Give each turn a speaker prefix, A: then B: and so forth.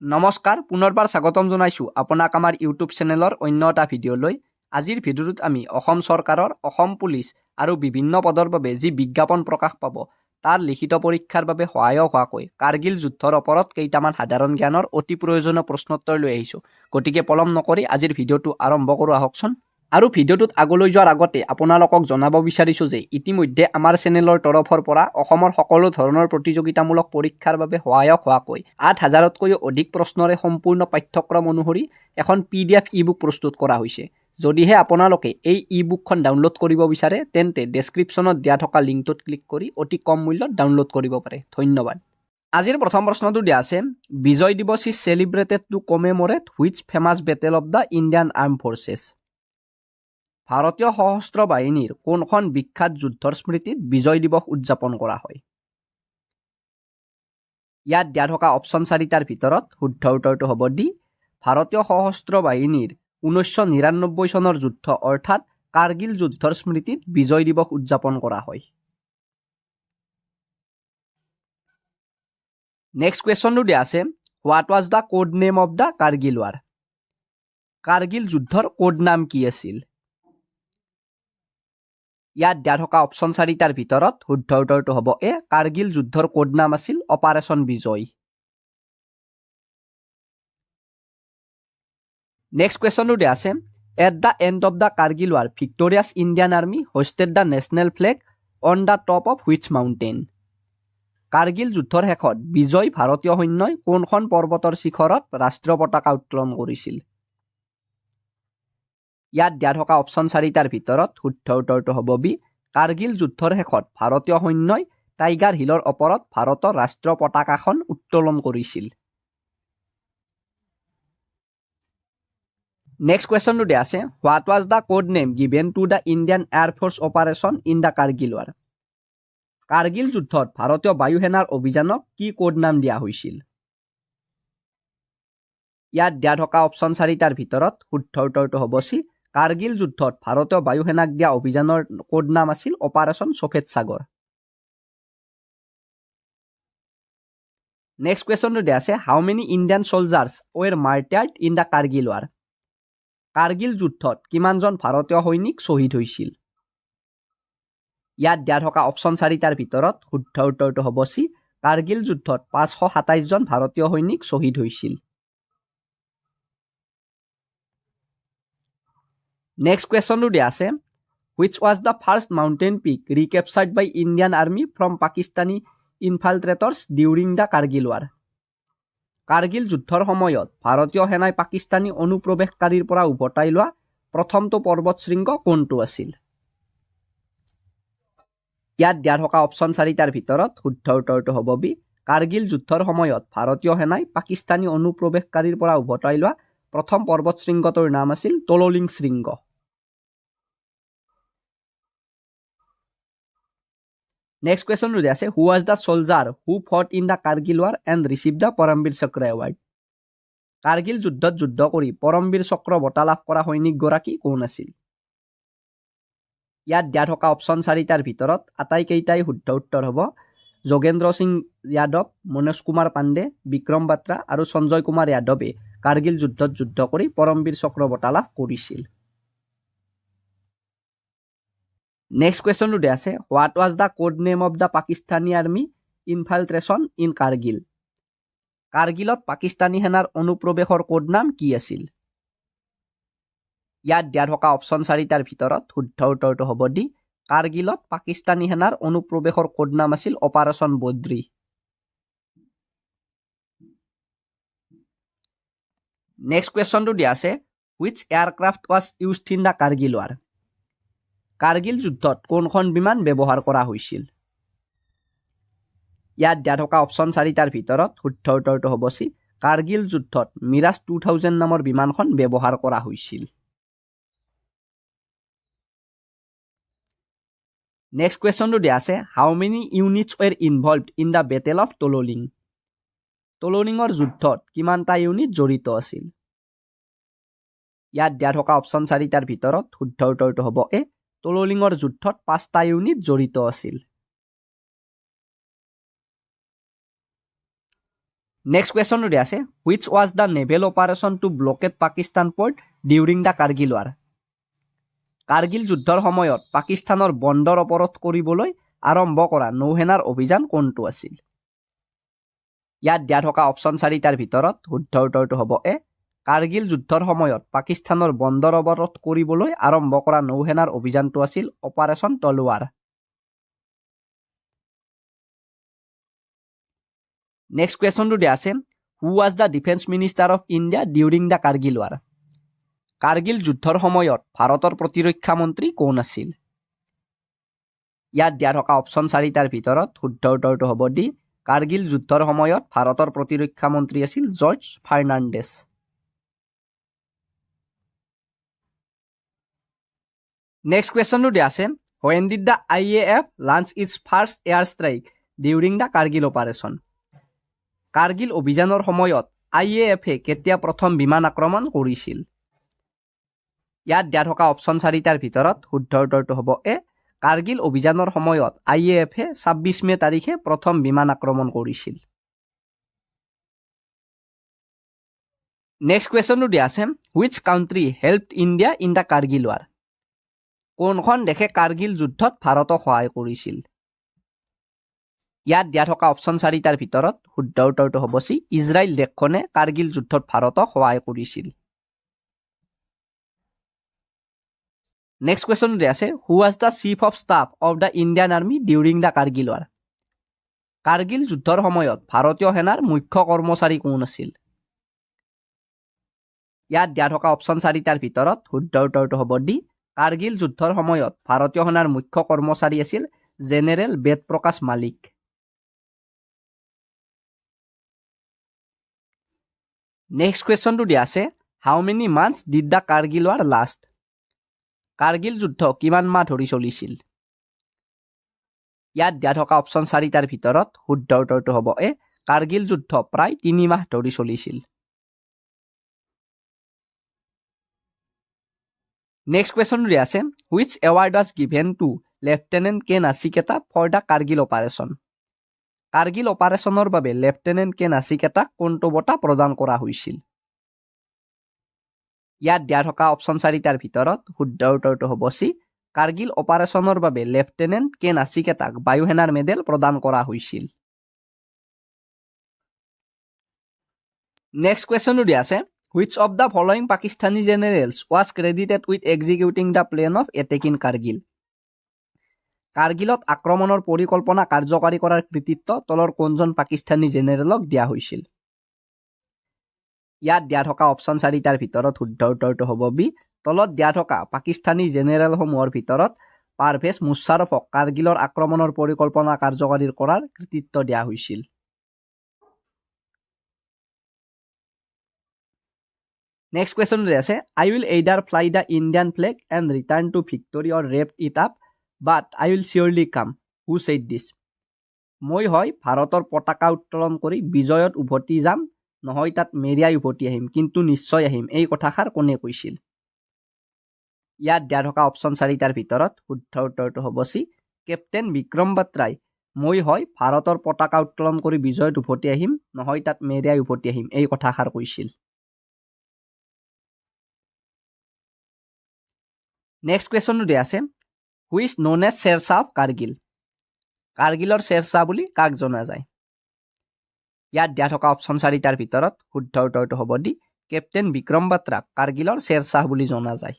A: নমস্কাৰ পুনৰবাৰ স্বাগতম জনাইছো আপোনাক আমাৰ ইউটিউব চেনেলৰ অন্য এটা ভিডিঅ'লৈ। আজিৰ ভিডিঅ'টোত আমি অসম চৰকাৰৰ অসম পুলিচ আৰু বিভিন্ন পদৰ বাবে যি বিজ্ঞাপন প্ৰকাশ পাব তাৰ লিখিত পৰীক্ষাৰ বাবে সহায়ক হোৱাকৈ কাৰ্গিল যুদ্ধৰ ওপৰত কেইটামান সাধাৰণ জ্ঞানৰ অতি প্ৰয়োজনীয় প্ৰশ্নোত্তৰ লৈ আহিছো। গতিকে পলম নকৰি আজিৰ ভিডিঅ'টো আৰম্ভ কৰো আহকচোন। আৰু ভিডিঅ'টোত আগলৈ যোৱাৰ আগতে আপোনালোকক জনাব বিচাৰিছোঁ যে ইতিমধ্যে আমাৰ চেনেলৰ তৰফৰ পৰা অসমৰ সকলো ধৰণৰ প্ৰতিযোগিতামূলক পৰীক্ষাৰ বাবে সহায়ক হোৱাকৈ ৮,০০০তকৈও অধিক প্ৰশ্নৰে সম্পূৰ্ণ পাঠ্যক্ৰম অনুসৰি এখন PDF ই-বুক প্ৰস্তুত কৰা হৈছে। যদিহে আপোনালোকে এই ই-বুকখন ডাউনলোড কৰিব বিচাৰে তেন্তে ডেছক্ৰিপশ্যনত দিয়া থকা লিংকটোত ক্লিক কৰি অতি কম মূল্যত ডাউনলোড কৰিব পাৰে। ধন্যবাদ। আজিৰ প্ৰথম প্ৰশ্নটো দিয়া আছে, Vijay Diwas is celebrated to commemorate which famous battle of the Indian armed forces. ভাৰতীয় সশস্ত্ৰ বাহিনীৰ কোনখন বিখ্যাত যুদ্ধৰ স্মৃতিত বিজয় দিৱস উদযাপন কৰা হয়? ইয়াত দিয়া থকা অপশ্যন 4টাৰ ভিতৰত শুদ্ধ উত্তৰটো হ'ব ডি। ভাৰতীয় সশস্ত্ৰ বাহিনীৰ 1999 চনৰ যুদ্ধ অৰ্থাৎ কাৰ্গিল যুদ্ধৰ স্মৃতিত বিজয় দিৱস উদযাপন কৰা হয়। নেক্সট কুৱেশ্যনটো দিয়া আছে, what was the code name of the Kargil war? Kargil যুদ্ধৰ কোড নাম কি আছিল? ইয়াত দিয়া থকা অপশ্যন 4টাৰ ভিতৰত শুদ্ধ উত্তৰটো হ'ব এ। কাৰ্গিল যুদ্ধৰ কোড নাম আছিল অপাৰেশ্যন বিজয়। নেক্সট কুৱেশ্যনটো দিয়া আছে, at the end of the Kargil war victorious Indian army hoisted the national flag on the top of which mountain. Kargil যুদ্ধৰ শেষত বিজয় ভাৰতীয় সৈন্যই কোনখন পৰ্বতৰ শিখৰত ৰাষ্ট্ৰীয় পতাকা উত্তোলন কৰিছিল? ইয়াত দিয়া থকা অপশ্যন 4টাৰ ভিতৰত শুদ্ধ উত্তৰটো হ'ব বি। কাৰ্গিল যুদ্ধৰ শেষত ভাৰতীয় সৈন্যই টাইগাৰ হিলৰ ওপৰত ভাৰতৰ ৰাষ্ট্ৰীয় পতাকাখন উত্তোলন কৰিছিল। নেক্সট কুৱেশ্যনটো দিয়া আছে, what was the code name given to the Indian air force operation in the Kargil war? Kargil যুদ্ধত ভাৰতীয় বায়ুসেনাৰ অভিযানক কি কোড নাম দিয়া হৈছিল? ইয়াত দিয়া থকা অপশ্যন 4টাৰ ভিতৰত শুদ্ধ উত্তৰটো হ'ব চি। কাৰ্গিল যুদ্ধত ভাৰতীয় বায়ুসেনাক দিয়া অভিযানৰ কোড নাম আছিল অপাৰেশ্যন সফেদ সাগৰ। নেক্সট কুৱেশ্যনটো দিয়া আছে, how many Indian soldiers were martyred in the Kargil war? Kargil যুদ্ধত কিমানজন ভাৰতীয় সৈনিক শ্বহীদ হৈছিল? ইয়াত দিয়া থকা অপশ্যন 4টাৰ ভিতৰত শুদ্ধ উত্তৰটো হ'ব চি। কাৰ্গিল যুদ্ধত 527জন ভাৰতীয় সৈনিক শ্বহীদ হৈছিল। নেক্সট কুৱেশ্যনটো দিয়া আছে, which was the first mountain peak recaptured by Indian army from Pakistani infiltrators during the Kargil war? Kargil যুদ্ধৰ সময়ত ভাৰতীয় সেনাই পাকিস্তানী অনুপ্ৰৱেশকাৰীৰ পৰা উভতাই লোৱা প্ৰথমটো পৰ্বত শৃংগ কোনটো আছিল? ইয়াত দিয়া থকা অপশ্যন 4টাৰ ভিতৰত শুদ্ধ উত্তৰটো হ'ব বি। কাৰ্গিল যুদ্ধৰ সময়ত ভাৰতীয় সেনাই পাকিস্তানী অনুপ্ৰৱেশকাৰীৰ পৰা উভতাই লোৱা প্ৰথম পৰ্বত শৃংগটোৰ নাম আছিল তলোলিং শৃংগ। নেক্সট কুৱেশ্যনটো দিয়া আছে, who was the soldier who fought in the Kargil war and received the Param Vir Chakra award? Kargil যুদ্ধত যুদ্ধ কৰি পৰমবীৰ চক্ৰ বঁটা লাভ কৰা সৈনিকগৰাকী কোন আছিল? ইয়াত দিয়া থকা অপশ্যন 4টাৰ ভিতৰত আটাইকেইটাই শুদ্ধ উত্তৰ হ'ব। যোগেন্দ্ৰ সিং যাদৱ, মনোজ কুমাৰ পাণ্ডে, বিক্ৰম বাত্ৰা আৰু সঞ্জয় কুমাৰ যাদৱে কাৰ্গিল যুদ্ধত যুদ্ধ কৰি পৰমবীৰ চক্ৰ বঁটা লাভ কৰিছিল। নেক্সট কুৱেশ্যনটো দিয়া আছে, what was the code name of the Pakistani army infiltration in Kargil? কাৰ্গিলত পাকিস্তানী সেনাৰ অনুপ্ৰৱেশৰ কোড নাম কি আছিল? ইয়াত দিয়া থকা অপশ্যন 4টাৰ ভিতৰত শুদ্ধ উত্তৰটো হ'ব ডি। কাৰ্গিলত পাকিস্তানী সেনাৰ অনুপ্ৰৱেশৰ কোড নাম আছিল অপাৰেশ্যন বদ্ৰী। নেক্সট কুৱেশ্যনটো দিয়া আছে, which aircraft was used in the Kargil war? Kargil যুদ্ধত কোনখন বিমান ব্যৱহাৰ কৰা হৈছিল? ইয়াত দিয়া থকা অপশ্যন 4টাৰ ভিতৰত শুদ্ধ উত্তৰটো হ'ব চি। কাৰ্গিল যুদ্ধত মিৰাজ 2000 নামৰ বিমানখন ব্যৱহাৰ কৰা হৈছিল। নেক্সট কুৱেশ্যনটো দিয়া আছে, how many units were involved in the battle of Tololing? তলোলিঙৰ যুদ্ধত কিমানটা ইউনিট জড়িত আছিল? ইয়াত দিয়া থকা অপশ্যন 4টাৰ ভিতৰত শুদ্ধ উত্তৰটো হ'ব এ। তলোলিঙৰ যুদ্ধত 5টা ইউনিট জড়িত আছিল। নেক্সট কুৱেশ্যনটো দিয়া আছে which was the naval operation to blockade Pakistan port during the Kargil war Kargil যুদ্ধৰ সময়ত পাকিস্তানৰ বন্দৰ অৱৰোধ কৰিবলৈ আৰম্ভ কৰা নৌসেনাৰ অভিযান কোনটো আছিল ইয়াত দিয়া থকা অপশ্যন 4টাৰ ভিতৰত শুদ্ধ উত্তৰটো হ'ব এ কাৰ্গিল যুদ্ধৰ সময়ত পাকিস্তানৰ বন্দৰ অৱৰোধ কৰিবলৈ আৰম্ভ কৰা নৌসেনাৰ অভিযানটো আছিল অপাৰেশ্যন তলৱাৰ নেক্সট কুৱেশ্যনটো দিয়া আছে who was the defence minister of India during the Kargil war Kargil যুদ্ধৰ সময়ত ভাৰতৰ প্ৰতিৰক্ষা মন্ত্ৰী কোন আছিল ইয়াত দিয়া থকা অপশ্যন 4টাৰ ভিতৰত শুদ্ধ উত্তৰটো হ'ব ডি কাৰ্গিল যুদ্ধৰ সময়ত ভাৰতৰ প্ৰতিৰক্ষা মন্ত্ৰী আছিল জৰ্জ ফাৰ্নাণ্ডেছ নেক্সট কুৱেশ্যনটো দিয়া আছে when did the IAF launch its first air strike during the Kargil operation Kargil অভিযানৰ সময়ত IAFে কেতিয়া প্ৰথম বিমান আক্ৰমণ কৰিছিল ইয়াত দিয়া থকা অপশ্যন 4টাৰ ভিতৰত শুদ্ধ উত্তৰটো হ'ব এ কাৰ্গিল অভিযানৰ সময়ত IAFে 26 মে তাৰিখে প্ৰথম বিমান আক্ৰমণ কৰিছিল নেক্সট কুৱেশ্যনটো দিয়া আছে which country helped India in the Kargil war কোনখন দেশে কাৰ্গিল যুদ্ধত ভাৰতক সহায় কৰিছিল ইয়াত দিয়া থকা অপশ্যন 4টাৰ ভিতৰত শুদ্ধ উত্তৰটো হ'ব চি ইজৰাইল দেশখনে কাৰ্গিল যুদ্ধত ভাৰতক সহায় কৰিছিল নেক্সট কুৱেশ্যন দিয়া আছে who was the chief of staff of the Indian army during the Kargil war Kargil যুদ্ধৰ সময়ত ভাৰতীয় সেনাৰ মুখ্য কৰ্মচাৰী কোন আছিল ইয়াত দিয়া থকা অপশ্যন 4টাৰ ভিতৰত শুদ্ধ উত্তৰটো হ'ব ডি কাৰ্গিল যুদ্ধৰ সময়ত ভাৰতীয় সেনাৰ মুখ্য কৰ্মচাৰী আছিল জেনেৰেল বেদ প্ৰকাশ মালিক নেক্সট কুৱেশ্যনটো দিয়া আছে how many months did the Kargil war last Kargil যুদ্ধ কিমান মাহ ধৰি চলিছিল ইয়াত দিয়া থকা অপশ্যন 4টাৰ ভিতৰত শুদ্ধ উত্তৰটো হ'ব এ কাৰ্গিল যুদ্ধ প্ৰায় 3 মাহ ধৰি চলিছিল নেক্সট কুৱেশ্যনটো দিয়া আছে which award was given to lieutenant K Nachiketa for the Kargil operation Kargil অপাৰেশ্যনৰ বাবে লেফটেনেণ্ট কে নাচিকেতাক কোনটো বঁটা প্ৰদান কৰা হৈছিল ইয়াত দিয়া থকা অপশ্যন 4টাৰ ভিতৰত শুদ্ধ উত্তৰটো হ'ব চি কাৰ্গিল অপাৰেশ্যনৰ বাবে লেফটেনেণ্ট কে নাচিকেতাক বায়ুসেনাৰ মেডেল প্ৰদান কৰা হৈছিল নেক্সট কুৱেশ্যনটো দিয়া আছে which of the following Pakistani generals was credited with executing the plan of attack in Kargil কাৰ্গিলত আক্ৰমণৰ পৰিকল্পনা কাৰ্যকাৰী কৰাৰ কৃতিত্ব তলৰ কোনজন পাকিস্তানী জেনেৰেলক দিয়া হৈছিল ইয়াত দিয়া থকা অপশ্যন 4টাৰ ভিতৰত শুদ্ধ উত্তৰটো হ'ব বি তলত দিয়া থকা পাকিস্তানী জেনেৰেলসমূহৰ ভিতৰত পাৰভেজ মুশ্বাৰফক কাৰ্গিলৰ আক্ৰমণৰ পৰিকল্পনা কাৰ্যকাৰী কৰাৰ কৃতিত্ব দিয়া হৈছিল নেক্সট কুৱেশ্যন আছে I will either fly the Indian flag and return to victory or wrap it up but I will surely come who said দিছ মই হয় ভাৰতৰ পতাকা উত্তোলন কৰি বিজয়ত উভতি যাম নহয় তাত মেৰিয়াই উভতি আহিম কিন্তু নিশ্চয় আহিম এই কথাষাৰ কোনে কৈছিল ইয়াত দিয়া থকা অপশ্যন 4টাৰ ভিতৰত শুদ্ধ উত্তৰটো হ'ব চি কেপ্টেইন বিক্ৰম বাত্ৰাই মই হয় ভাৰতৰ পতাকা উত্তোলন কৰি বিজয়ত উভতি আহিম নহয় তাত মেৰিয়াই উভতি আহিম এই কথাষাৰ কৈছিল নেক্সট কুৱেশ্যনটো দিয়া আছে which known as Shershah of Kargil কাৰ্গিলৰ শ্বেৰশ্বাহ বুলি কাক জনা যায় ইয়াত দিয়া থকা অপশ্যন 4টাৰ ভিতৰত শুদ্ধ উত্তৰটো হ'ব ডি কেপ্টেইন বিক্ৰম বাত্ৰাক কাৰ্গিলৰ শ্বেৰশ্বাহ বুলি জনা যায়